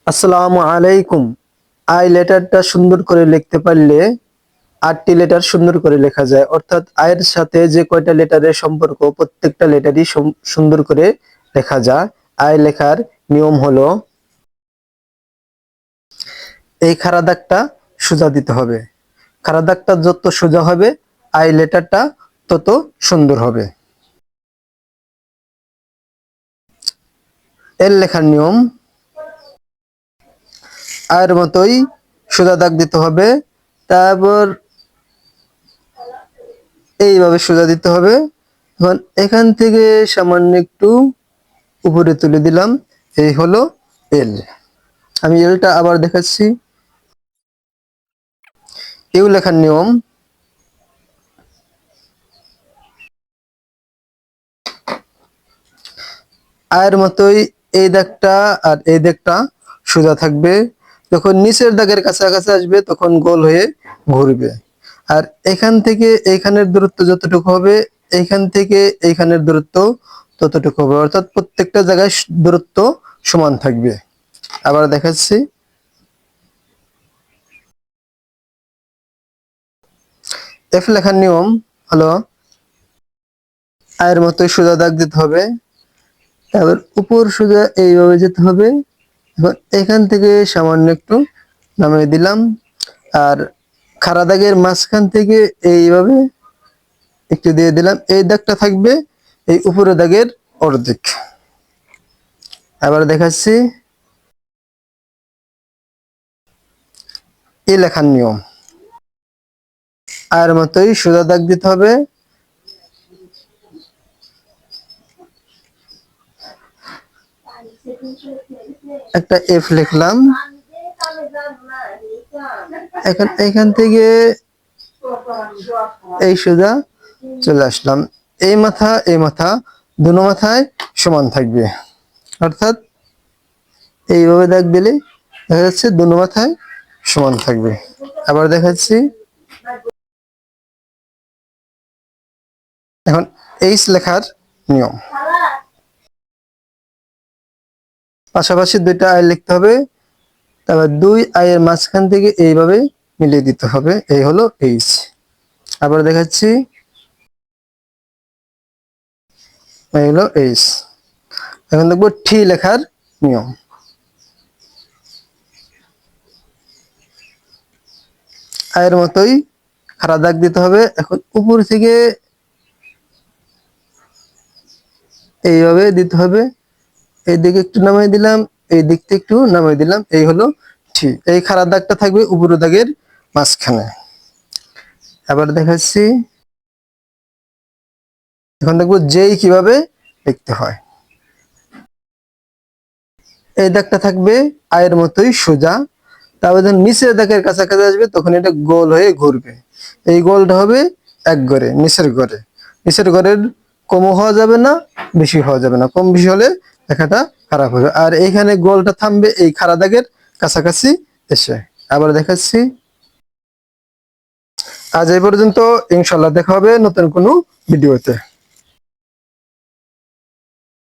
আসসালামু আলাইকুম। আই লেটারটা সুন্দর করে লিখতে পারলে 8টি লেটার সুন্দর করে লেখা যায়। অর্থাৎ আয়ের সাথে যে কয়টা লেটারের সম্পর্ক প্রত্যেকটা লেটারই সুন্দর করে লেখা যায়। আয় লেখার নিয়ম হলো এই খাড়া দাগটা সোজা দিতে হবে। খাড়া দাগটা যত সোজা হবে আই লেটারটা তত সুন্দর হবে। এর লেখার নিয়ম আয়ের মতোই সোজা দাগ দিতে হবে, তারপর এইভাবে সোজা দিতে হবে। এখন এখান থেকে সামান্য একটু উপরে তুলে দিলাম, এই হলো এল। আমি এলটা আবার দেখাচ্ছি। ইউ লেখার নিয়ম আয়ের মতোই এই দাগটা আর এই দাগটা সোজা থাকবে। যখন নিচের দাগের কাছাকাছি আসবে তখন গোল হয়ে ঘুরবে। আর এখান থেকে এইখানের দূরত্ব যতটুকু হবে এইখান থেকে এইখানের দূরত্ব ততটুকু হবে, অর্থাৎ প্রত্যেকটা জায়গায় দূরত্ব সমান থাকবে। আবার দেখাচ্ছি। এফ লেখার নিয়ম হলো আয়ের মতোই সোজা দাগ দিতে হবে, তারপর উপর সোজা এইভাবে যেতে হবে। এখন এখান থেকে সামান্য একটু নামিয়ে দিলাম, আর খাড়া দাগের মাঝখান থেকে এইভাবে একটু দিয়ে দিলাম। এই দাগটা থাকবে এই উপরে দাগের অর্ধেক। আবার দেখাচ্ছি। এই লেখার নিয়ম আর মতোই সোজা দাগ দিতে হবে, একটা এফ লিখলাম। এখন এখান থেকে এই সোজা চলে আসলাম। এই মাথা দুনো মাথায় সমান থাকবে, অর্থাৎ এইভাবে দাগ দিলে দেখা যাচ্ছে দুনো মাথায় সমান থাকবে। আবার দেখাচ্ছি। এখন এইচ লেখার নিয়ম পাশাপাশি দুইটা আয় লিখতে হবে, তারপর দুই আয়ের মাঝখান থেকে এইভাবে মিলিয়ে দিতে হবে, এই হলো এইচ। আবার দেখাচ্ছি। এই হলো এইচ। এখন দেখবো টি লেখার নিয়ম। আয়ের মতোই খাড়া দাগ দিতে হবে। এখন উপর থেকে এইভাবে দিতে হবে, এই দিকে একটু নামিয়ে দিলাম, এই দিক থেকে একটু নামিয়ে দিলাম, এই হলো টি। এই খাড়া দাগটা থাকবে উপর দাগের মাঝখানে। আবার দেখাচ্ছি। এখন দেখবো যেই কিভাবে লিখতে হয়। এই দাগটা থাকবে আয়ের মতোই সোজা, তারপর যখন নিচের দাগের কাছাকাছি আসবে তখন এটা গোল হয়ে ঘুরবে। এই গোলটা হবে এক ঘরে, নিচের ঘরে। নিচের ঘরের কমও হওয়া যাবে না, বেশি হওয়া যাবে না। কম বেশি হলে লেখাটা খারাপ হবে। আর এইখানে গোলটা থামবে এই খাড়া দাগের কাছাকাছি এসে। আবার দেখাচ্ছি। আজ এই পর্যন্ত। ইনশাল্লাহ দেখা হবে নতুন কোনো ভিডিওতে।